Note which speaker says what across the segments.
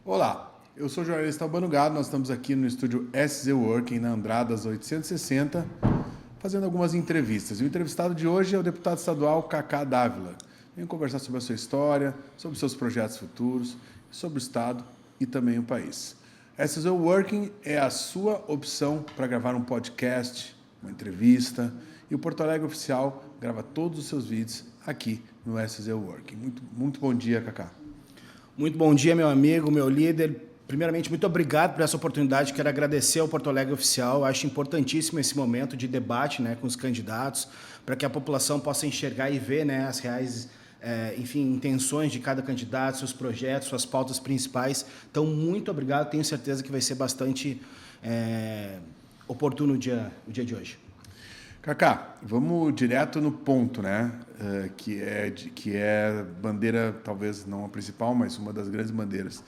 Speaker 1: Olá, eu sou o jornalista Albano Gado, nós estamos aqui no estúdio SZ Working, na Andradas 860, fazendo algumas entrevistas. E o entrevistado de hoje é o deputado estadual Cacá Dávila. Venho conversar sobre a sua história, sobre seus projetos futuros, sobre o Estado e também o país. SZ Working é a sua opção para gravar um podcast, uma entrevista, e o Porto Alegre Oficial grava todos os seus vídeos aqui no SZ Working. Muito bom dia, Cacá.
Speaker 2: Muito bom dia, meu amigo, meu líder. Primeiramente, muito obrigado por essa oportunidade. Quero agradecer ao Porto Alegre Oficial. Acho importantíssimo esse momento de debate, com os candidatos, para que a população possa enxergar e ver, as reais intenções de cada candidato, seus projetos, suas pautas principais. Então, muito obrigado. Tenho certeza que vai ser bastante oportuno o dia de hoje.
Speaker 1: Cacá, vamos direto no ponto, que é bandeira, talvez não a principal, mas uma das grandes bandeiras.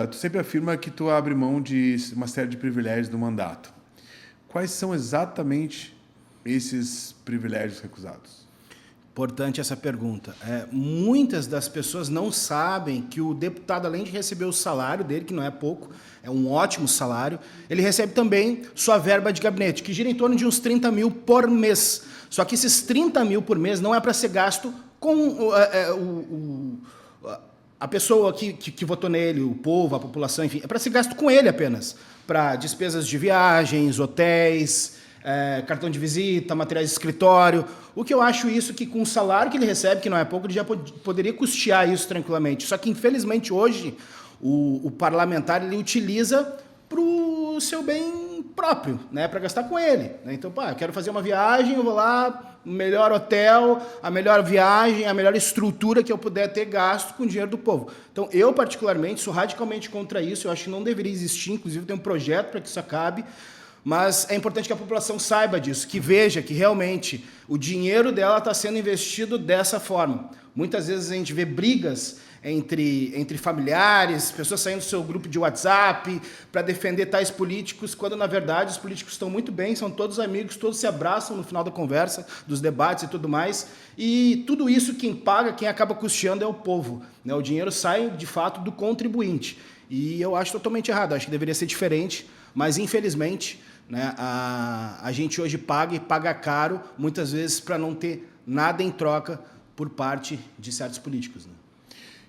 Speaker 1: Tu sempre afirma que tu abre mão de uma série de privilégios do mandato. Quais são exatamente esses privilégios recusados?
Speaker 2: Importante essa pergunta. Muitas das pessoas não sabem que o deputado, além de receber o salário dele, que não é pouco, é um ótimo salário, ele recebe também sua verba de gabinete, que gira em torno de uns 30 mil por mês. Só que esses 30 mil por mês não é para ser gasto com a pessoa que votou nele, o povo, a população, enfim, é para ser gasto com ele apenas, para despesas de viagens, hotéis, cartão de visita, materiais de escritório. O que eu acho isso que com o salário que ele recebe, que não é pouco, ele já poderia custear isso tranquilamente. Só que, infelizmente, hoje, o parlamentar ele utiliza para o seu bem próprio, para gastar com ele. Então, eu quero fazer uma viagem, eu vou lá, melhor hotel, a melhor viagem, a melhor estrutura que eu puder ter gasto com o dinheiro do povo. Então, eu, particularmente, sou radicalmente contra isso. Eu acho que não deveria existir, inclusive tem um projeto para que isso acabe. Mas é importante que a população saiba disso, que veja que realmente o dinheiro dela está sendo investido dessa forma. Muitas vezes a gente vê brigas entre familiares, pessoas saindo do seu grupo de WhatsApp para defender tais políticos, quando na verdade os políticos estão muito bem, são todos amigos, todos se abraçam no final da conversa, dos debates e tudo mais. E tudo isso quem paga, quem acaba custeando é o povo. O dinheiro sai de fato do contribuinte. E eu acho totalmente errado, acho que deveria ser diferente, mas infelizmente a gente hoje paga e paga caro, muitas vezes para não ter nada em troca por parte de certos políticos.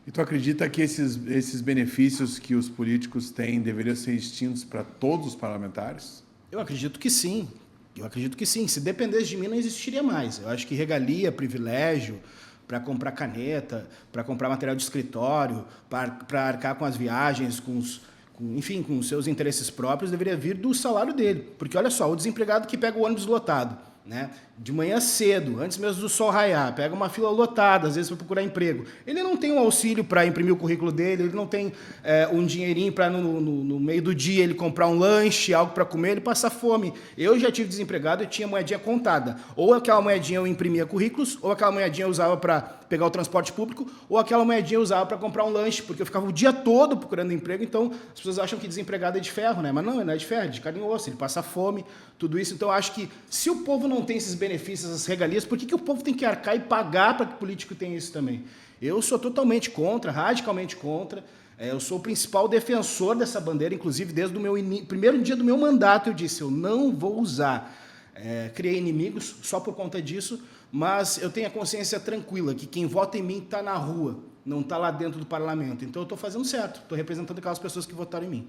Speaker 1: E tu acredita que esses benefícios que os políticos têm deveriam ser extintos para todos os parlamentares?
Speaker 2: Eu acredito que sim. Se dependesse de mim, não existiria mais. Eu acho que regalia, privilégio, para comprar caneta, para comprar material de escritório, para arcar com as viagens, com os seus interesses próprios, deveria vir do salário dele. Porque, olha só, o desempregado que pega o ônibus lotado, de manhã cedo, antes mesmo do sol raiar, pega uma fila lotada, às vezes para procurar emprego. Ele não tem um auxílio para imprimir o currículo dele, ele não tem um dinheirinho para no meio do dia ele comprar um lanche, algo para comer, ele passa fome. Eu já tive desempregado e tinha moedinha contada. Ou aquela moedinha eu imprimia currículos, ou aquela moedinha eu usava para pegar o transporte público, ou aquela moedinha eu usava para comprar um lanche, porque eu ficava o dia todo procurando emprego. Então as pessoas acham que desempregado é de ferro, mas não, ele não é de ferro, é de carne e osso, ele passa fome, tudo isso. Então eu acho que se o povo não tem esses benefícios, essas regalias, por que o povo tem que arcar e pagar para que o político tenha isso também? Eu sou totalmente contra, radicalmente contra. Eu sou o principal defensor dessa bandeira, inclusive desde o primeiro dia do meu mandato eu disse, eu não vou usar. Criei inimigos só por conta disso, mas eu tenho a consciência tranquila que quem vota em mim está na rua, não está lá dentro do parlamento. Então eu estou fazendo certo, estou representando aquelas pessoas que votaram em mim.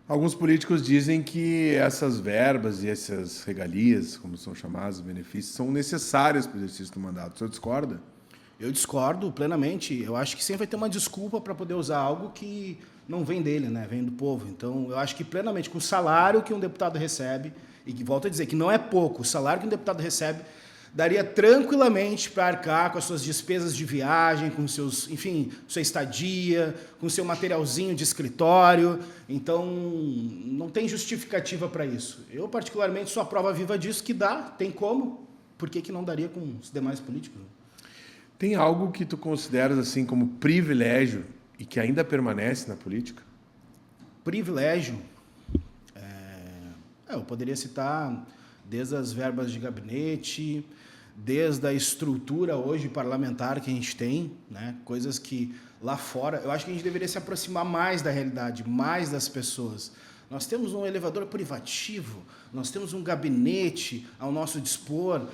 Speaker 1: Alguns políticos dizem que essas verbas e essas regalias, como são chamados, benefícios, são necessárias para o exercício do mandato. O senhor discorda?
Speaker 2: Eu discordo plenamente. Eu acho que sempre vai ter uma desculpa para poder usar algo que não vem dele, vem do povo. Então, eu acho que plenamente, com o salário que um deputado recebe, e que volto a dizer que não é pouco, o salário que um deputado recebe daria tranquilamente para arcar com as suas despesas de viagem, com seus, sua estadia, com seu materialzinho de escritório. Então, não tem justificativa para isso. Eu, particularmente, sou a prova viva disso, que dá, tem como. Por que não daria com os demais políticos?
Speaker 1: Tem algo que tu consideras assim como privilégio e que ainda permanece na política?
Speaker 2: Privilégio? Eu poderia citar desde as verbas de gabinete, desde a estrutura hoje parlamentar que a gente tem, né? Coisas que lá fora, eu acho que a gente deveria se aproximar mais da realidade, mais das pessoas. Nós temos um elevador privativo, nós temos um gabinete ao nosso dispor,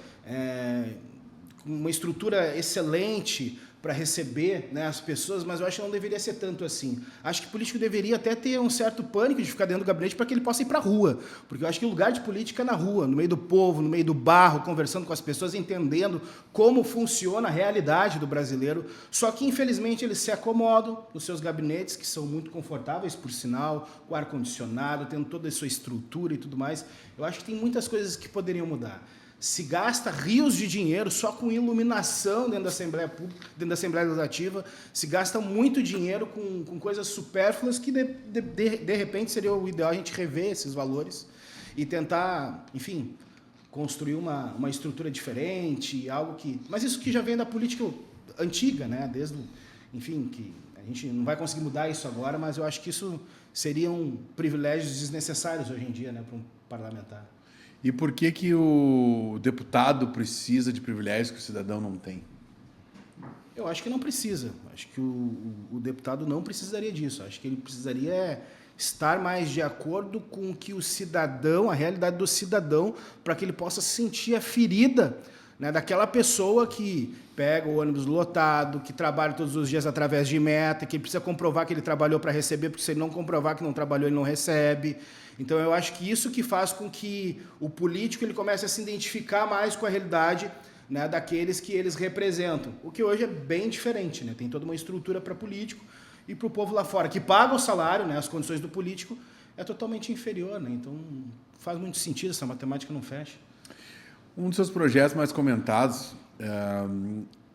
Speaker 2: uma estrutura excelente para receber, né, as pessoas, mas eu acho que não deveria ser tanto assim. Acho que o político deveria até ter um certo pânico de ficar dentro do gabinete para que ele possa ir para a rua, porque eu acho que o lugar de política é na rua, no meio do povo, no meio do barro, conversando com as pessoas, entendendo como funciona a realidade do brasileiro, só que infelizmente eles se acomodam nos seus gabinetes, que são muito confortáveis, por sinal, com ar-condicionado, tendo toda a sua estrutura e tudo mais. Eu acho que tem muitas coisas que poderiam mudar. Se gasta rios de dinheiro só com iluminação dentro da Assembleia Pública, dentro da Assembleia Legislativa, se gasta muito dinheiro com coisas supérfluas que, de repente, seria o ideal a gente rever esses valores e tentar, enfim, construir uma estrutura diferente, algo que... Mas isso que já vem da política antiga, né? Desde, enfim, que a gente não vai conseguir mudar isso agora, mas eu acho que isso seriam privilégios desnecessários hoje em dia, né, para um parlamentar.
Speaker 1: E por que o deputado precisa de privilégios que o cidadão não tem?
Speaker 2: Eu acho que não precisa. Acho que o deputado não precisaria disso. Acho que ele precisaria estar mais de acordo com o que o cidadão, a realidade do cidadão, para que ele possa sentir a ferida, né, daquela pessoa que pega o ônibus lotado, que trabalha todos os dias através de meta, que precisa comprovar que ele trabalhou para receber, porque se ele não comprovar que não trabalhou, ele não recebe. Então, eu acho que isso que faz com que o político ele comece a se identificar mais com a realidade, né, daqueles que eles representam. O que hoje é bem diferente, né? Tem toda uma estrutura para político e para o povo lá fora, que paga o salário, né, as condições do político, é totalmente inferior, né? Então, faz muito sentido, essa matemática não fecha.
Speaker 1: Um dos seus projetos mais comentados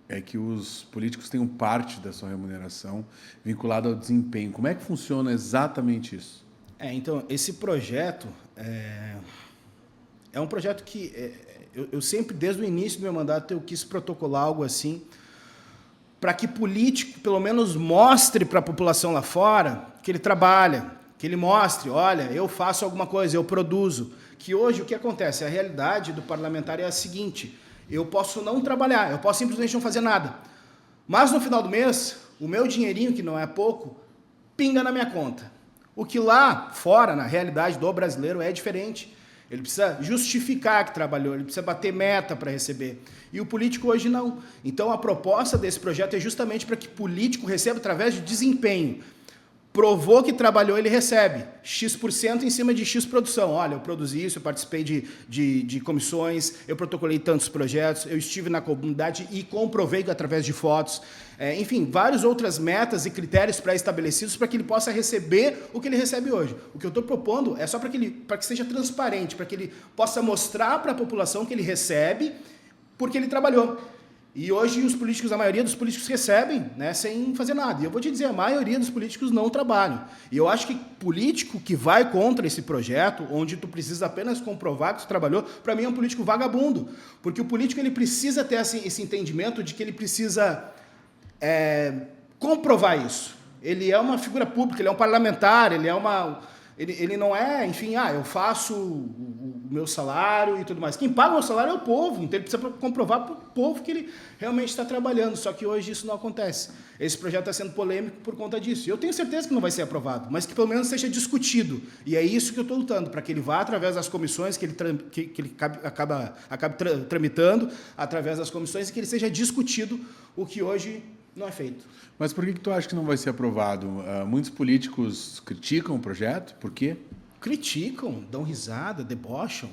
Speaker 1: é que os políticos tenham parte da sua remuneração vinculada ao desempenho. Como é que funciona exatamente isso?
Speaker 2: Então, esse projeto é um projeto que eu sempre, desde o início do meu mandato, eu quis protocolar algo assim, para que político, pelo menos, mostre para a população lá fora que ele trabalha, que ele mostre, olha, eu faço alguma coisa, eu produzo. Que hoje o que acontece? A realidade do parlamentar é a seguinte: eu posso não trabalhar, eu posso simplesmente não fazer nada, mas no final do mês, o meu dinheirinho, que não é pouco, pinga na minha conta. O que lá fora, na realidade do brasileiro, é diferente. Ele precisa justificar que trabalhou, ele precisa bater meta para receber. E o político hoje não. Então a proposta desse projeto é justamente para que o político receba através de desempenho. Provou que trabalhou, ele recebe X% em cima de X produção. Olha, eu produzi isso, eu participei de comissões, eu protocolei tantos projetos, eu estive na comunidade e comprovei que através de fotos. Enfim, várias outras metas e critérios pré-estabelecidos para que ele possa receber o que ele recebe hoje. O que eu estou propondo é só para que seja transparente, para que ele possa mostrar para a população que ele recebe porque ele trabalhou. E hoje os políticos, a maioria dos políticos recebem, né, sem fazer nada. E eu vou te dizer, a maioria dos políticos não trabalham. E eu acho que político que vai contra esse projeto, onde tu precisa apenas comprovar que tu trabalhou, para mim é um político vagabundo. Porque o político ele precisa ter esse entendimento de que ele precisa comprovar isso. Ele é uma figura pública, ele é um parlamentar, ele não é, enfim, eu faço o meu salário e tudo mais. Quem paga o meu salário é o povo, então ele precisa comprovar para o povo que ele realmente está trabalhando, só que hoje isso não acontece. Esse projeto está sendo polêmico por conta disso. E eu tenho certeza que não vai ser aprovado, mas que pelo menos seja discutido. E é isso que eu estou lutando, para que ele vá através das comissões que ele acabe tramitando, através das comissões, e que ele seja discutido, o que hoje não é feito.
Speaker 1: Mas por que tu acha que não vai ser aprovado? Muitos políticos criticam o projeto, por quê?
Speaker 2: Criticam, dão risada, debocham.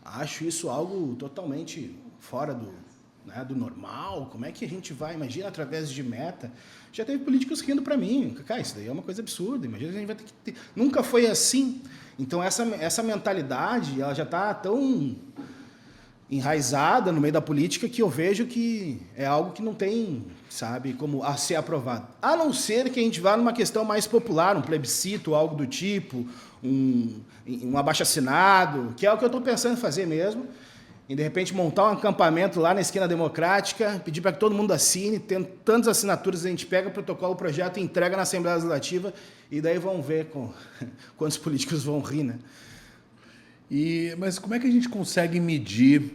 Speaker 2: Acho isso algo totalmente fora do normal. Como é que a gente vai, imagina, através de meta? Já teve políticos rindo para mim. Cara, isso daí é uma coisa absurda. Imagina, a gente vai ter que ter... Nunca foi assim. Então, essa mentalidade, ela já está tão enraizada no meio da política que eu vejo que é algo que não tem, sabe, como a ser aprovado. A não ser que a gente vá numa questão mais popular, um plebiscito, algo do tipo, um abaixo-assinado, que é o que eu estou pensando em fazer mesmo, e de repente montar um acampamento lá na esquina democrática, pedir para que todo mundo assine, tendo tantas assinaturas, a gente pega o protocolo, o projeto e entrega na Assembleia Legislativa, e daí vão ver quantos políticos vão rir, né?
Speaker 1: Mas como é que a gente consegue medir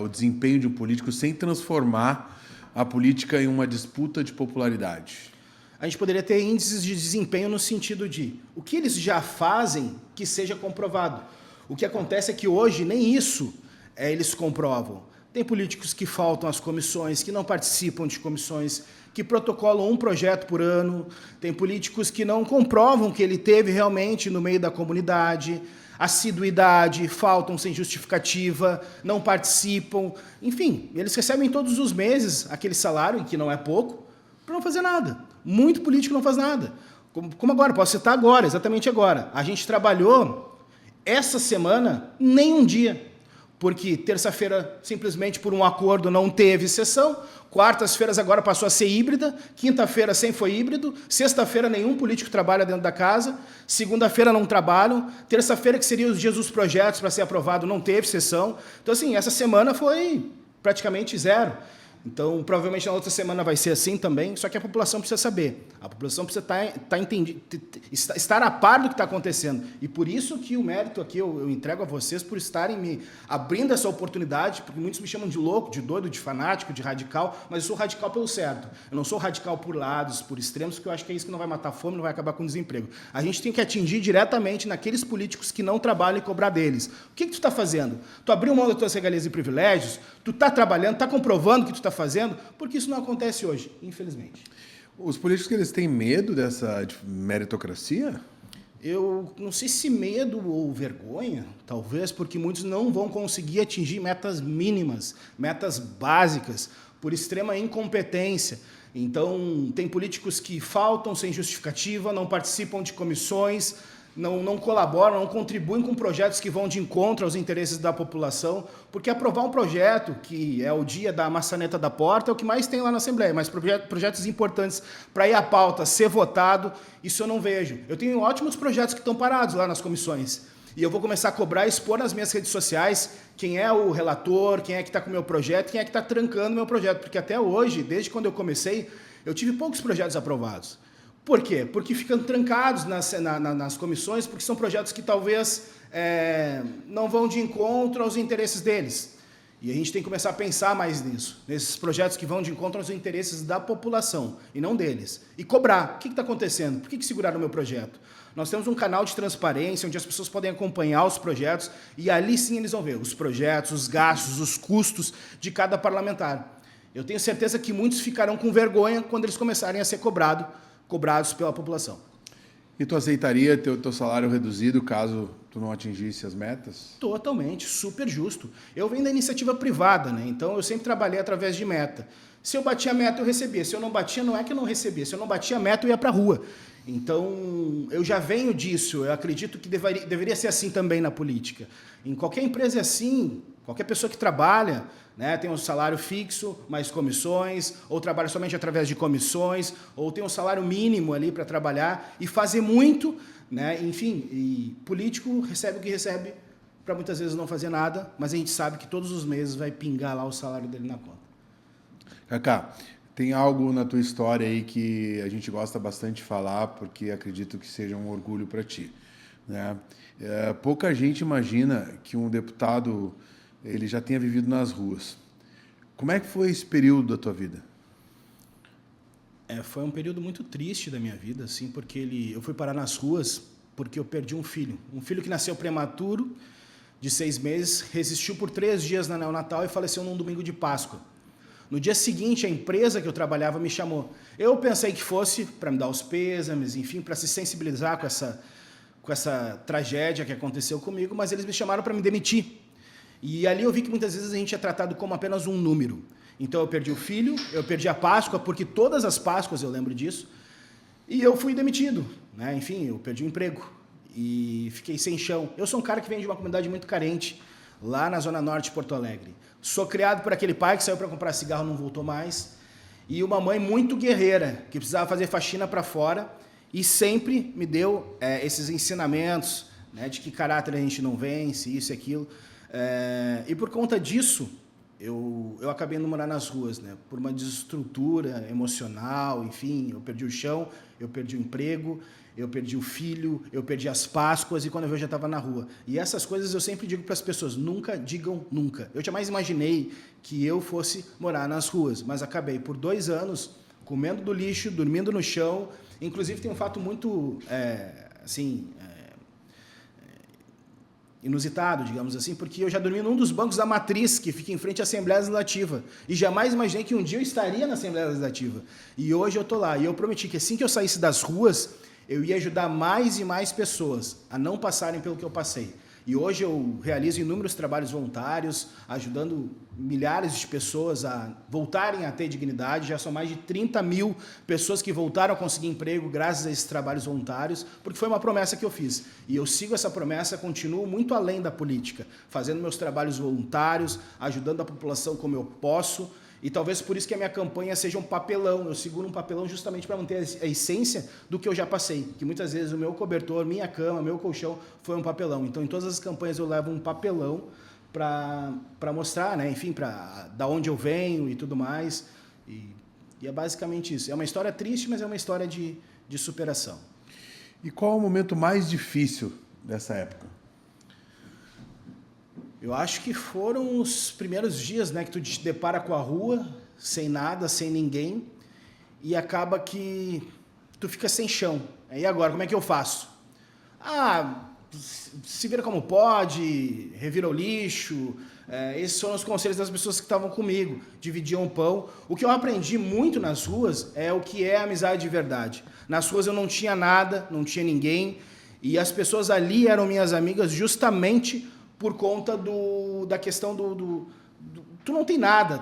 Speaker 1: o desempenho de um político sem transformar a política em uma disputa de popularidade?
Speaker 2: A gente poderia ter índices de desempenho no sentido de o que eles já fazem que seja comprovado. O que acontece é que hoje nem isso eles comprovam. Tem políticos que faltam às comissões, que não participam de comissões, que protocolam um projeto por ano. Tem políticos que não comprovam que ele teve realmente no meio da comunidade, assiduidade, faltam sem justificativa, não participam. Enfim, eles recebem todos os meses aquele salário, que não é pouco, para não fazer nada. Muito político não faz nada. Como agora, posso citar agora, exatamente agora. A gente trabalhou essa semana nem um dia, porque terça-feira, simplesmente por um acordo, não teve sessão, quartas-feiras agora passou a ser híbrida, quinta-feira sempre foi híbrido, sexta-feira nenhum político trabalha dentro da casa, segunda-feira não trabalham, terça-feira, que seria os dias dos projetos para ser aprovado, não teve sessão. Então, assim, essa semana foi praticamente zero. Então, provavelmente na outra semana vai ser assim também, só que a população precisa saber. A população precisa estar a par do que está acontecendo. E por isso que o mérito aqui eu entrego a vocês por estarem me abrindo essa oportunidade, porque muitos me chamam de louco, de doido, de fanático, de radical, mas eu sou radical pelo certo. Eu não sou radical por lados, por extremos, porque eu acho que é isso que não vai matar a fome, não vai acabar com o desemprego. A gente tem que atingir diretamente naqueles políticos que não trabalham e cobrar deles. O que tu está fazendo? Tu abriu mão das tuas regalias e privilégios? Tu está trabalhando, está comprovando que tu está fazendo, porque isso não acontece hoje, infelizmente.
Speaker 1: Os políticos, eles têm medo dessa meritocracia?
Speaker 2: Eu não sei se medo ou vergonha, talvez, porque muitos não vão conseguir atingir metas mínimas, metas básicas, por extrema incompetência. Então, tem políticos que faltam sem justificativa, não participam de comissões, não colaboram, não contribuem com projetos que vão de encontro aos interesses da população, porque aprovar um projeto, que é o dia da maçaneta da porta, é o que mais tem lá na Assembleia, mas projetos importantes para ir à pauta, ser votado, isso eu não vejo. Eu tenho ótimos projetos que estão parados lá nas comissões, e eu vou começar a cobrar e expor nas minhas redes sociais quem é o relator, quem é que está com o meu projeto, quem é que está trancando o meu projeto, porque até hoje, desde quando eu comecei, eu tive poucos projetos aprovados. Por quê? Porque ficam trancados nas comissões, porque são projetos que talvez não vão de encontro aos interesses deles. E a gente tem que começar a pensar mais nisso, nesses projetos que vão de encontro aos interesses da população, e não deles. E cobrar. O que está acontecendo? Por que seguraram o meu projeto? Nós temos um canal de transparência, onde as pessoas podem acompanhar os projetos, e ali sim eles vão ver os projetos, os gastos, os custos de cada parlamentar. Eu tenho certeza que muitos ficarão com vergonha quando eles começarem a ser cobrados pela população.
Speaker 1: E tu aceitaria ter o teu salário reduzido caso tu não atingisse as metas?
Speaker 2: Totalmente, super justo. Eu venho da iniciativa privada, né? Então eu sempre trabalhei através de meta. Se eu batia a meta, eu recebia. Se eu não batia, não é que eu não recebia. Se eu não batia a meta, eu ia para a rua. Então, eu já venho disso. Eu acredito que deveria ser assim também na política. Em qualquer empresa é assim. Qualquer pessoa que trabalha, né, tem um salário fixo, mais comissões, ou trabalha somente através de comissões, ou tem um salário mínimo ali para trabalhar e fazer muito, né, enfim, e político recebe o que recebe para muitas vezes não fazer nada, mas a gente sabe que todos os meses vai pingar lá o salário dele na conta.
Speaker 1: Cacá, tem algo na tua história aí que a gente gosta bastante de falar, porque acredito que seja um orgulho para ti, né? Pouca gente imagina que um deputado ele já tenha vivido nas ruas. Como é que foi esse período da tua vida?
Speaker 2: Foi um período muito triste da minha vida, assim, porque eu fui parar nas ruas porque eu perdi um filho que nasceu prematuro, de 6 meses, resistiu por 3 dias na neonatal e faleceu num domingo de Páscoa. No dia seguinte, a empresa que eu trabalhava me chamou. Eu pensei que fosse para me dar os pêsames, enfim, para se sensibilizar com essa tragédia que aconteceu comigo, mas eles me chamaram para me demitir. E ali eu vi que muitas vezes a gente é tratado como apenas um número. Então eu perdi o filho, eu perdi a Páscoa, porque todas as Páscoas eu lembro disso, e eu fui demitido, né? Enfim, eu perdi o emprego e fiquei sem chão. Eu sou um cara que vem de uma comunidade muito carente, lá na Zona Norte de Porto Alegre. Sou criado por aquele pai que saiu para comprar cigarro e não voltou mais, e uma mãe muito guerreira, que precisava fazer faxina para fora, e sempre me deu esses ensinamentos, né, de que caráter a gente não vence, isso e aquilo. E por conta disso, eu acabei indo morar nas ruas, né? Por uma desestrutura emocional, enfim, eu perdi o chão, eu perdi o emprego, eu perdi o filho, eu perdi as Páscoas e quando eu vi eu já estava na rua. E essas coisas eu sempre digo para as pessoas, nunca digam nunca. Eu jamais imaginei que eu fosse morar nas ruas, mas acabei por 2 anos comendo do lixo, dormindo no chão. Inclusive tem um fato muito, inusitado, digamos assim, porque eu já dormi num dos bancos da Matriz, que fica em frente à Assembleia Legislativa, e jamais imaginei que um dia eu estaria na Assembleia Legislativa. E hoje eu estou lá, e eu prometi que assim que eu saísse das ruas, eu ia ajudar mais e mais pessoas a não passarem pelo que eu passei. E hoje eu realizo inúmeros trabalhos voluntários, ajudando milhares de pessoas a voltarem a ter dignidade. Já são mais de 30 mil pessoas que voltaram a conseguir emprego graças a esses trabalhos voluntários, porque foi uma promessa que eu fiz. E eu sigo essa promessa, continuo muito além da política, fazendo meus trabalhos voluntários, ajudando a população como eu posso. E talvez por isso que a minha campanha seja um papelão. Eu seguro um papelão justamente para manter a essência do que eu já passei. Que muitas vezes o meu cobertor, minha cama, meu colchão foi um papelão. Então, em todas as campanhas eu levo um papelão para mostrar, né? Enfim, da onde eu venho e tudo mais. E é basicamente isso. É uma história triste, mas é uma história de superação.
Speaker 1: E qual é o momento mais difícil dessa época?
Speaker 2: Eu acho que foram os primeiros dias, né, que tu te depara com a rua, sem nada, sem ninguém, e acaba que tu fica sem chão. E agora, como é que eu faço? Se vira como pode, revira o lixo. Esses foram os conselhos das pessoas que estavam comigo, dividiam o pão. O que eu aprendi muito nas ruas é o que é amizade de verdade. Nas ruas eu não tinha nada, não tinha ninguém, e as pessoas ali eram minhas amigas justamente por conta da questão tu não tem nada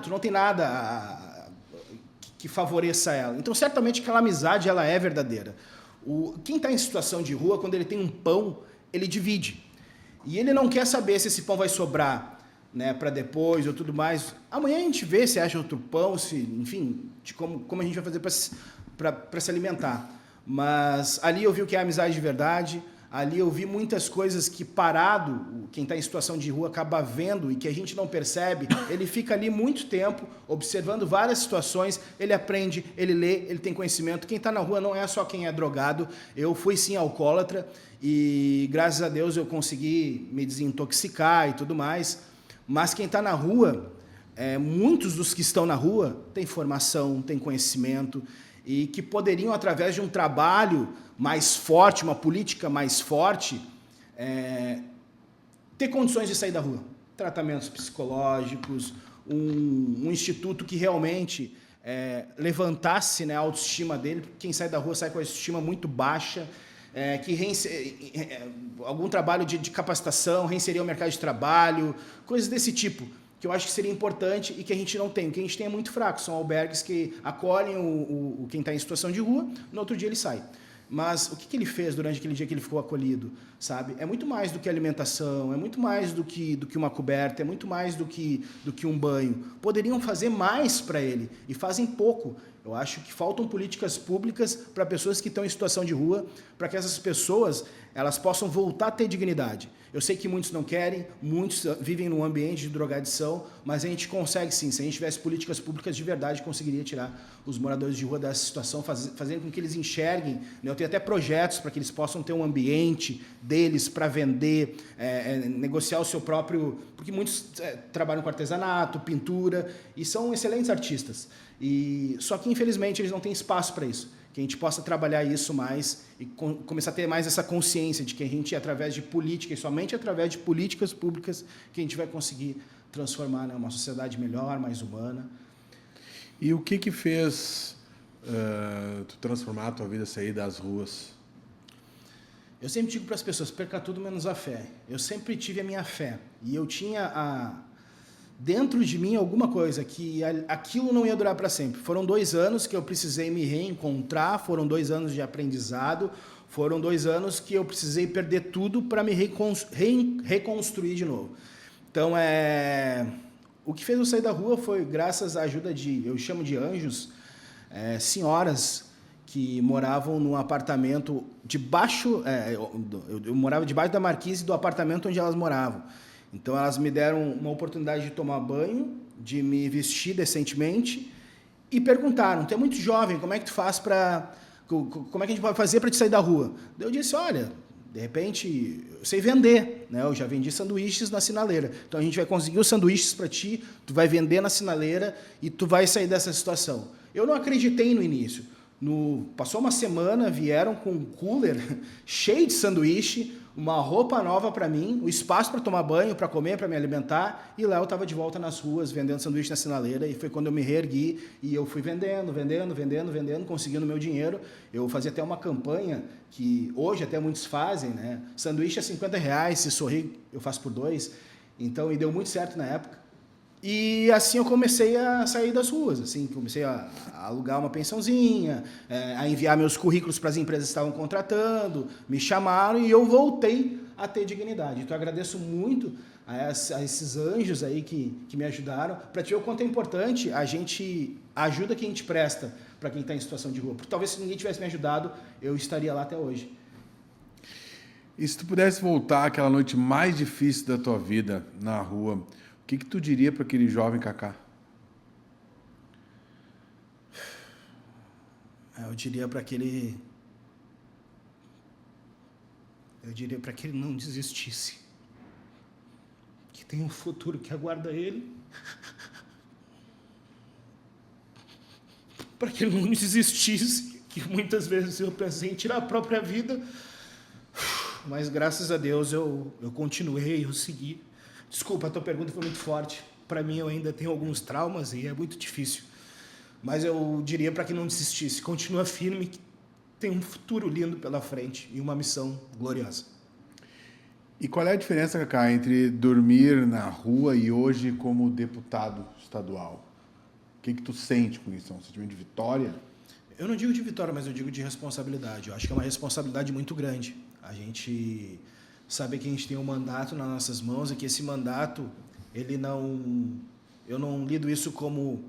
Speaker 2: que favoreça ela. Então, certamente, aquela amizade ela é verdadeira. Quem está em situação de rua, quando ele tem um pão, ele divide. E ele não quer saber se esse pão vai sobrar, né, para depois ou tudo mais. Amanhã a gente vê se acha outro pão, enfim, de como a gente vai fazer para se alimentar. Mas ali eu vi o que é amizade de verdade. Ali eu vi muitas coisas que parado, quem está em situação de rua acaba vendo e que a gente não percebe. Ele fica ali muito tempo observando várias situações, ele aprende, ele lê, ele tem conhecimento. Quem está na rua não é só quem é drogado. Eu fui sim alcoólatra e graças a Deus eu consegui me desintoxicar e tudo mais. Mas quem está na rua, muitos dos que estão na rua têm formação, têm conhecimento e que poderiam, através de um trabalho mais forte, uma política mais forte, ter condições de sair da rua. Tratamentos psicológicos, um instituto que realmente levantasse, né, a autoestima dele. Quem sai da rua sai com a autoestima muito baixa, algum trabalho de capacitação, reinserir o mercado de trabalho, coisas desse tipo, que eu acho que seria importante e que a gente não tem. O que a gente tem é muito fraco, são albergues que acolhem quem está em situação de rua, no outro dia ele sai. Mas o que ele fez durante aquele dia que ele ficou acolhido, sabe? É muito mais do que alimentação, é muito mais do que uma coberta, é muito mais do que um banho. Poderiam fazer mais para ele e fazem pouco. Eu acho que faltam políticas públicas para pessoas que estão em situação de rua, para que essas pessoas elas possam voltar a ter dignidade. Eu sei que muitos não querem, muitos vivem num ambiente de drogadição, mas a gente consegue sim. Se a gente tivesse políticas públicas de verdade, conseguiria tirar os moradores de rua dessa situação, fazendo com que eles enxerguem. Eu tenho até projetos para que eles possam ter um ambiente deles para vender, negociar o seu próprio... Porque muitos trabalham com artesanato, pintura, e são excelentes artistas. Só que, infelizmente, eles não têm espaço para isso. Que a gente possa trabalhar isso mais e começar a ter mais essa consciência de que a gente, através de política, e somente através de políticas públicas, que a gente vai conseguir transformar, né, uma sociedade melhor, mais humana.
Speaker 1: E o que fez tu transformar a tua vida, sair das ruas?
Speaker 2: Eu sempre digo para as pessoas, perca tudo menos a fé. Eu sempre tive a minha fé. E eu tinha dentro de mim alguma coisa, que aquilo não ia durar para sempre. Foram 2 anos que eu precisei me reencontrar, foram 2 anos de aprendizado, foram 2 anos que eu precisei perder tudo para me reconstruir de novo. Então, o que fez eu sair da rua foi graças à ajuda eu chamo de anjos, senhoras que moravam num apartamento debaixo, eu morava debaixo da marquise do apartamento onde elas moravam. Então elas me deram uma oportunidade de tomar banho, de me vestir decentemente e perguntaram: tu é muito jovem, como é que tu faz para... Como é que a gente pode fazer para te sair da rua? Daí eu disse: olha, de repente, eu sei vender, né? Eu já vendi sanduíches na sinaleira. Então a gente vai conseguir os sanduíches para ti, tu vai vender na sinaleira e tu vai sair dessa situação. Eu não acreditei no início. Passou uma semana, vieram com um cooler cheio de sanduíche, uma roupa nova para mim, o espaço para tomar banho, para comer, para me alimentar, e lá eu estava de volta nas ruas, vendendo sanduíche na sinaleira, e foi quando eu me reergui, e eu fui vendendo, conseguindo meu dinheiro. Eu fazia até uma campanha, que hoje até muitos fazem, né? Sanduíche é R$50, se sorrir eu faço por 2, então, e deu muito certo na época. E assim eu comecei a sair das ruas, assim, comecei a alugar uma pensãozinha, a enviar meus currículos para as empresas que estavam contratando, me chamaram e eu voltei a ter dignidade. Então eu agradeço muito a esses anjos aí que me ajudaram, para te ver o quanto é importante a ajuda que a gente presta para quem está em situação de rua. Porque talvez se ninguém tivesse me ajudado, eu estaria lá até hoje.
Speaker 1: E se tu pudesse voltar àquela noite mais difícil da tua vida na rua, o que tu diria para aquele jovem Kaká?
Speaker 2: Eu diria para que ele não desistisse, que tem um futuro que aguarda ele, para que ele não desistisse, que muitas vezes eu pensei em tirar a própria vida, mas graças a Deus eu continuei, eu segui. Desculpa, a tua pergunta foi muito forte. Para mim, eu ainda tenho alguns traumas e é muito difícil. Mas eu diria para que não desistisse. Continua firme, que tem um futuro lindo pela frente e uma missão gloriosa.
Speaker 1: E qual é a diferença, Kaká, entre dormir na rua e hoje como deputado estadual? O que tu sente com isso? É um sentimento de vitória?
Speaker 2: Eu não digo de vitória, mas eu digo de responsabilidade. Eu acho que é uma responsabilidade muito grande. A gente saber que a gente tem um mandato nas nossas mãos e que esse mandato, eu não lido isso como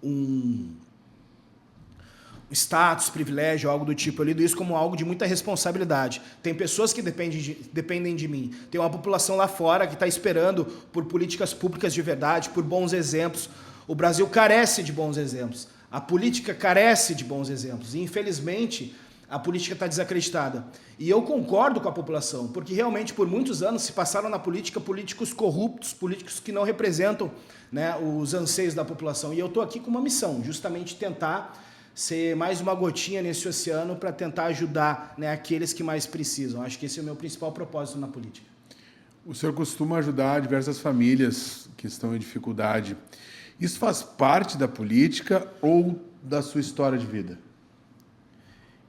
Speaker 2: um status, privilégio, algo do tipo. Eu lido isso como algo de muita responsabilidade. Tem pessoas que dependem de mim. Tem uma população lá fora que está esperando por políticas públicas de verdade, por bons exemplos. O Brasil carece de bons exemplos. A política carece de bons exemplos. E, infelizmente, a política está desacreditada. E eu concordo com a população, porque realmente por muitos anos se passaram na política políticos corruptos, políticos que não representam, né, os anseios da população. E eu estou aqui com uma missão, justamente tentar ser mais uma gotinha nesse oceano para tentar ajudar, né, aqueles que mais precisam. Acho que esse é o meu principal propósito na política.
Speaker 1: O senhor costuma ajudar diversas famílias que estão em dificuldade. Isso faz parte da política ou da sua história de vida?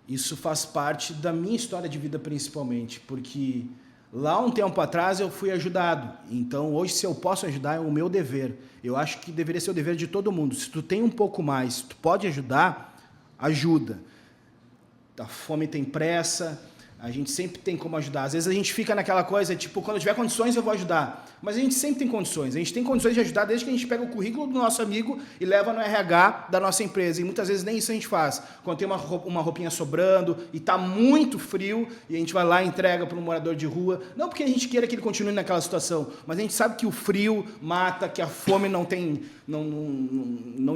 Speaker 2: Isso faz parte da minha história de vida principalmente, porque lá um tempo atrás eu fui ajudado. Então hoje, se eu posso ajudar, é o meu dever. Eu acho que deveria ser o dever de todo mundo. Se tu tem um pouco mais, tu pode ajudar, ajuda. A fome tem pressa, a gente sempre tem como ajudar. Às vezes a gente fica naquela coisa, tipo, quando eu tiver condições eu vou ajudar. Mas a gente sempre tem condições. A gente tem condições de ajudar desde que a gente pega o currículo do nosso amigo e leva no RH da nossa empresa. E muitas vezes nem isso a gente faz. Quando tem uma roupinha sobrando e está muito frio e a gente vai lá e entrega para um morador de rua. Não porque a gente queira que ele continue naquela situação, mas a gente sabe que o frio mata, que a fome não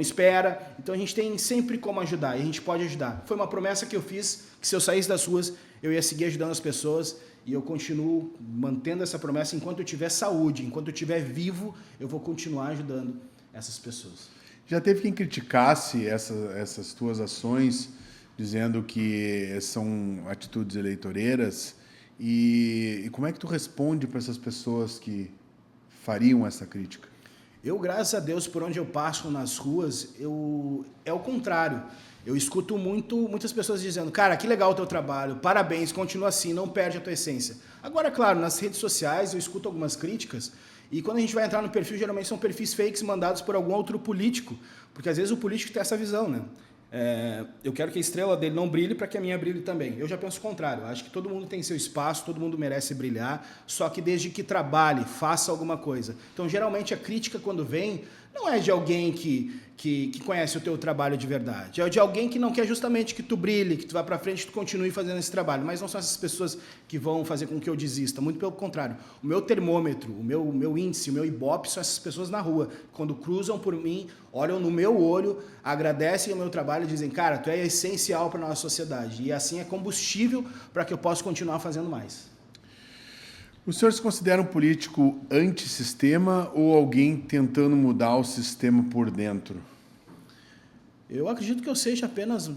Speaker 2: espera. Então a gente tem sempre como ajudar e a gente pode ajudar. Foi uma promessa que eu fiz, que se eu saísse das ruas, eu ia seguir ajudando as pessoas e eu continuo mantendo essa promessa enquanto eu tiver saúde, enquanto eu estiver vivo, eu vou continuar ajudando essas pessoas.
Speaker 1: Já teve quem criticasse essas tuas ações, dizendo que são atitudes eleitoreiras, e como é que tu responde para essas pessoas que fariam essa crítica?
Speaker 2: Eu, graças a Deus, por onde eu passo nas ruas, é o contrário. Eu escuto muitas pessoas dizendo: cara, que legal o teu trabalho, parabéns, continua assim, não perde a tua essência. Agora, claro, nas redes sociais eu escuto algumas críticas e quando a gente vai entrar no perfil, geralmente são perfis fakes mandados por algum outro político, porque às vezes o político tem essa visão, né? Eu quero que a estrela dele não brilhe para que a minha brilhe também. Eu já penso o contrário, eu acho que todo mundo tem seu espaço, todo mundo merece brilhar, só que desde que trabalhe, faça alguma coisa. Então, geralmente, a crítica quando vem, não é de alguém que conhece o teu trabalho de verdade. É de alguém que não quer justamente que tu brilhe, que tu vá para frente e tu continue fazendo esse trabalho. Mas não são essas pessoas que vão fazer com que eu desista. Muito pelo contrário. O meu termômetro, o meu índice, o meu Ibope são essas pessoas na rua. Quando cruzam por mim, olham no meu olho, agradecem o meu trabalho e dizem, cara, tu é essencial para a nossa sociedade. E assim é combustível para que eu possa continuar fazendo mais.
Speaker 1: O senhor se considera um político antissistema ou alguém tentando mudar o sistema por dentro?
Speaker 2: Eu acredito que eu seja apenas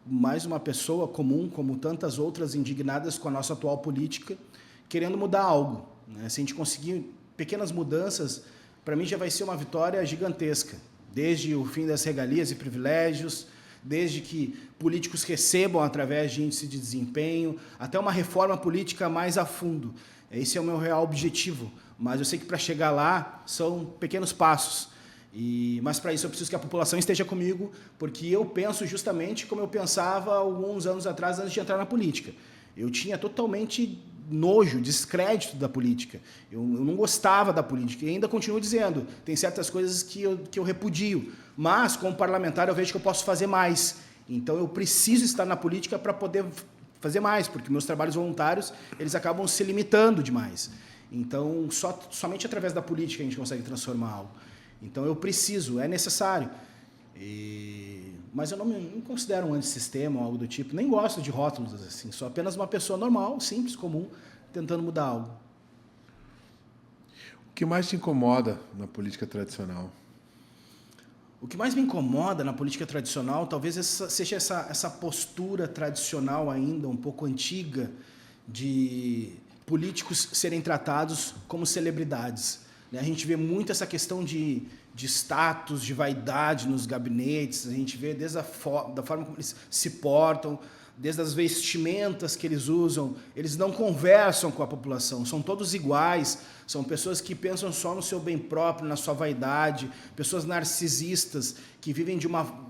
Speaker 2: mais uma pessoa comum, como tantas outras indignadas com a nossa atual política, querendo mudar algo, né? Se a gente conseguir pequenas mudanças, para mim já vai ser uma vitória gigantesca. Desde o fim das regalias e privilégios, desde que políticos recebam através de índice de desempenho, até uma reforma política mais a fundo. Esse é o meu real objetivo, mas eu sei que para chegar lá são pequenos passos. Mas para isso eu preciso que a população esteja comigo, porque eu penso justamente como eu pensava alguns anos atrás, antes de entrar na política. Eu tinha totalmente nojo, descrédito da política. Eu não gostava da política. E ainda continuo dizendo, tem certas coisas que eu repudio. Mas, como parlamentar, eu vejo que eu posso fazer mais. Então, eu preciso estar na política para poder fazer mais, porque meus trabalhos voluntários, eles acabam se limitando demais. Então, somente através da política a gente consegue transformar algo. Então, eu preciso, é necessário. Mas eu não me considero um antissistema ou algo do tipo. Nem gosto de rótulos assim. Sou apenas uma pessoa normal, simples, comum, tentando mudar algo.
Speaker 1: O que mais te incomoda na política tradicional?
Speaker 2: O que mais me incomoda na política tradicional talvez seja essa postura tradicional ainda, um pouco antiga, de políticos serem tratados como celebridades. A gente vê muito essa questão de status, de vaidade nos gabinetes, a gente vê desde da forma como eles se portam, desde as vestimentas que eles usam, eles não conversam com a população, são todos iguais, são pessoas que pensam só no seu bem próprio, na sua vaidade, pessoas narcisistas que vivem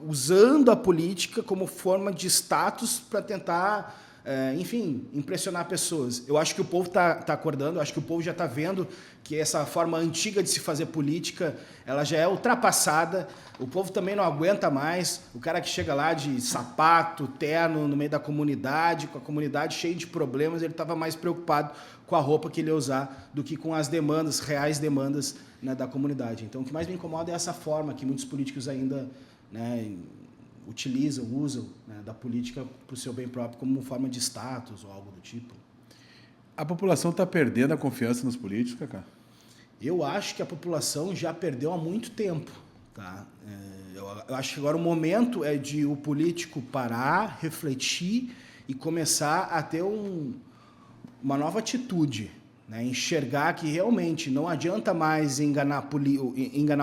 Speaker 2: usando a política como forma de status para tentar, enfim, impressionar pessoas. Eu acho que o povo está acordando, eu acho que o povo já está vendo que essa forma antiga de se fazer política, ela já é ultrapassada, o povo também não aguenta mais, o cara que chega lá de sapato, terno, no meio da comunidade, com a comunidade cheia de problemas, ele estava mais preocupado com a roupa que ele ia usar do que com as demandas, reais demandas, né, da comunidade. Então, o que mais me incomoda é essa forma que muitos políticos ainda, né, usam, né, da política para o seu bem próprio como forma de status ou algo do tipo.
Speaker 1: A população está perdendo a confiança nos políticos, Cacá?
Speaker 2: Eu acho que a população já perdeu há muito tempo. Tá? Eu acho que agora o momento é de o político parar, refletir e começar a ter uma nova atitude, né? Enxergar que realmente não adianta mais enganar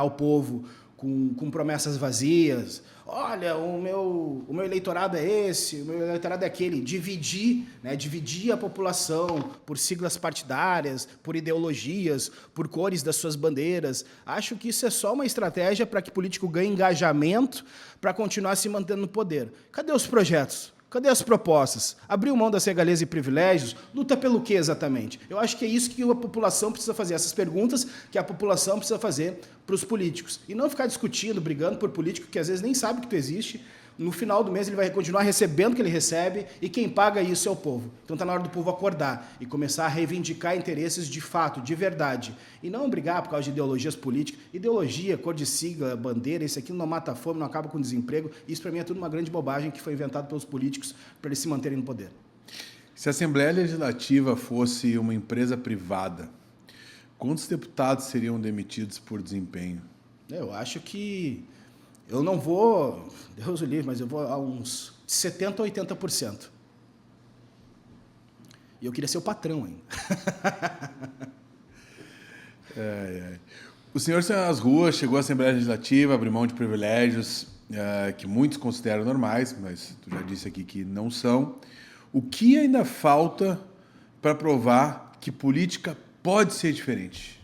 Speaker 2: o povo com promessas vazias. Olha, o meu eleitorado é esse, o meu eleitorado é aquele. Dividir a população por siglas partidárias, por ideologias, por cores das suas bandeiras. Acho que isso é só uma estratégia para que o político ganhe engajamento para continuar se mantendo no poder. Cadê os projetos? Cadê as propostas? Abriu mão das regalias e privilégios? Luta pelo quê exatamente? Eu acho que é isso que a população precisa fazer, essas perguntas que a população precisa fazer para os políticos. E não ficar discutindo, brigando por político que às vezes nem sabe que tu existe. No final do mês ele vai continuar recebendo o que ele recebe e quem paga isso é o povo. Então está na hora do povo acordar e começar a reivindicar interesses de fato, de verdade. E não brigar por causa de ideologias políticas. Ideologia, cor de sigla, bandeira, isso aqui não mata a fome, não acaba com o desemprego. Isso para mim é tudo uma grande bobagem que foi inventado pelos políticos para eles se manterem no poder.
Speaker 1: Se a Assembleia Legislativa fosse uma empresa privada, quantos deputados seriam demitidos por desempenho?
Speaker 2: Eu acho que eu não vou, Deus o livre, mas eu vou a uns 70% a 80%. E eu queria ser o patrão ainda.
Speaker 1: O senhor saiu nas ruas, chegou à Assembleia Legislativa, abriu mão de privilégios que muitos consideram normais, mas tu já disse aqui que não são. O que ainda falta para provar que política pode ser diferente?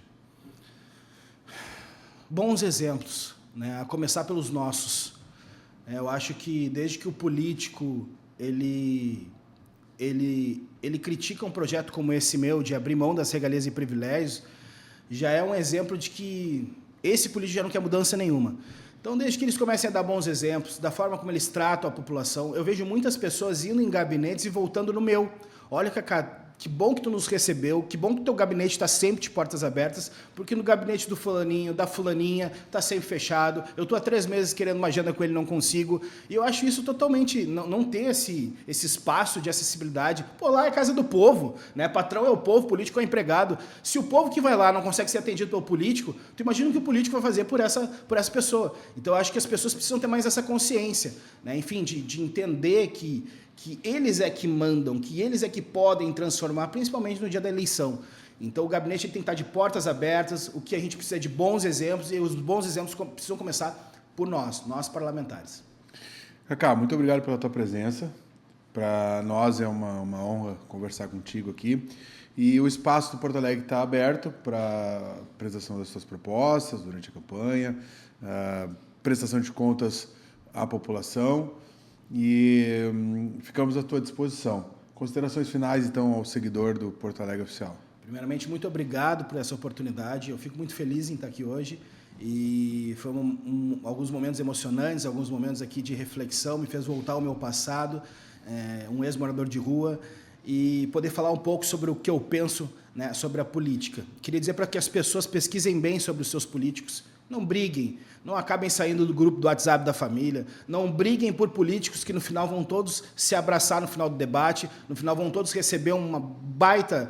Speaker 2: Bons exemplos, né? A começar pelos nossos. Eu acho que desde que o político ele critica um projeto como esse meu, de abrir mão das regalias e privilégios, já é um exemplo de que esse político já não quer mudança nenhuma. Então, desde que eles comecem a dar bons exemplos, da forma como eles tratam a população, eu vejo muitas pessoas indo em gabinetes e voltando no meu. Olha, Cacá, que bom que tu nos recebeu, que bom que o teu gabinete está sempre de portas abertas, porque no gabinete do fulaninho, da fulaninha, está sempre fechado. Eu estou há 3 meses querendo uma agenda com ele, não consigo. E eu acho isso totalmente, não ter esse espaço de acessibilidade. Pô, lá é a casa do povo, né? Patrão é o povo, político é o empregado. Se o povo que vai lá não consegue ser atendido pelo político, tu imagina o que o político vai fazer por essa pessoa. Então eu acho que as pessoas precisam ter mais essa consciência, né? Enfim, de entender que eles é que mandam, que eles é que podem transformar, principalmente no dia da eleição. Então, o gabinete tem que estar de portas abertas, o que a gente precisa é de bons exemplos, e os bons exemplos precisam começar por nós parlamentares.
Speaker 1: Cacá, muito obrigado pela tua presença. Para nós é uma honra conversar contigo aqui. E o espaço do Porto Alegre está aberto para apresentação das suas propostas durante a campanha, prestação de contas à população. E ficamos à tua disposição. Considerações finais, então, ao seguidor do Porto Alegre Oficial.
Speaker 2: Primeiramente, muito obrigado por essa oportunidade. Eu fico muito feliz em estar aqui hoje. E foi alguns momentos emocionantes, alguns momentos aqui de reflexão, me fez voltar ao meu passado, um ex-morador de rua, e poder falar um pouco sobre o que eu penso, né, sobre a política. Queria dizer para que as pessoas pesquisem bem sobre os seus políticos, não briguem, não acabem saindo do grupo do WhatsApp da família, não briguem por políticos que no final vão todos se abraçar no final do debate, no final vão todos receber uma baita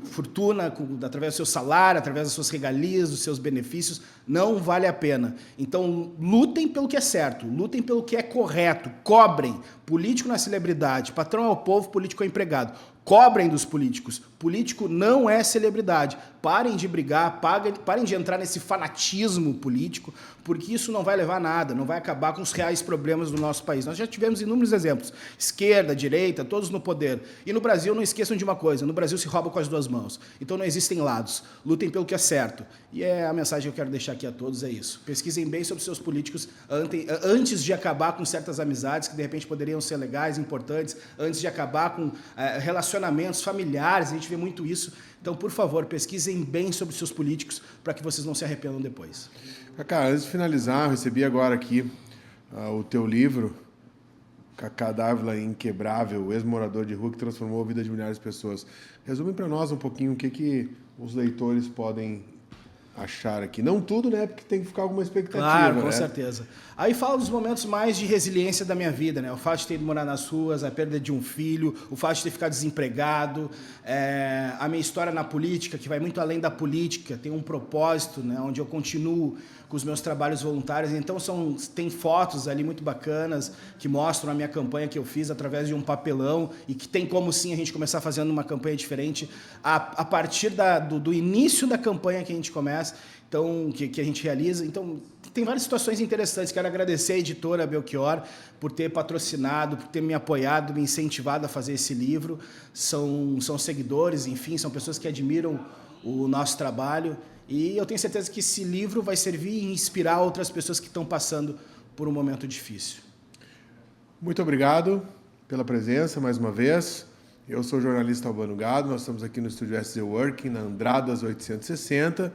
Speaker 2: fortuna através do seu salário, através das suas regalias, dos seus benefícios. Não vale a pena. Então, lutem pelo que é certo, lutem pelo que é correto, cobrem. Político não é celebridade, patrão é o povo, político é empregado. Cobrem dos políticos. Político não é celebridade. Parem de brigar, parem de entrar nesse fanatismo político, porque isso não vai levar a nada, não vai acabar com os reais problemas do nosso país. Nós já tivemos inúmeros exemplos. Esquerda, direita, todos no poder. E no Brasil, não esqueçam de uma coisa, no Brasil se rouba com as 2 mãos. Então não existem lados. Lutem pelo que é certo. E a mensagem que eu quero deixar aqui a todos é isso. Pesquisem bem sobre seus políticos antes de acabar com certas amizades que de repente poderiam ser legais, importantes, antes de acabar com relacionamentos familiares, a gente vê muito isso. Então, por favor, pesquisem bem sobre os seus políticos para que vocês não se arrependam depois.
Speaker 1: Cacá, antes de finalizar, eu recebi agora aqui o teu livro, Cacá Dávila Inquebrável, ex-morador de rua que transformou a vida de milhares de pessoas. Resume para nós um pouquinho o que os leitores podem achar aqui. Não tudo, né? Porque tem que ficar alguma expectativa.
Speaker 2: Claro, com
Speaker 1: né?
Speaker 2: certeza. Aí fala dos momentos mais de resiliência da minha vida, né? O fato de ter ido morar nas ruas, a perda de um filho, o fato de ter ficado desempregado, a minha história na política, que vai muito além da política, tem um propósito, né? Onde eu continuo com os meus trabalhos voluntários. Então, tem fotos ali muito bacanas que mostram a minha campanha que eu fiz através de um papelão e que tem como, sim, a gente começar fazendo uma campanha diferente a partir do início da campanha que a gente começa, então, que a gente realiza. Então, tem várias situações interessantes. Quero agradecer a editora Belchior por ter patrocinado, por ter me apoiado, me incentivado a fazer esse livro. São seguidores, enfim, são pessoas que admiram o nosso trabalho. E eu tenho certeza que esse livro vai servir e inspirar outras pessoas que estão passando por um momento difícil.
Speaker 1: Muito obrigado pela presença mais uma vez. Eu sou o jornalista Albano Gado, nós estamos aqui no estúdio SZ Working, na Andradas 860.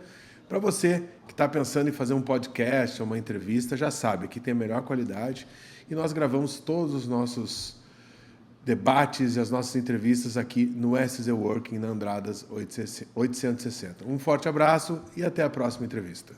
Speaker 1: Para você que está pensando em fazer um podcast ou uma entrevista, já sabe, aqui tem a melhor qualidade e nós gravamos todos os nossos debates e as nossas entrevistas aqui no SZ Working, na Andradas 860. Um forte abraço e até a próxima entrevista.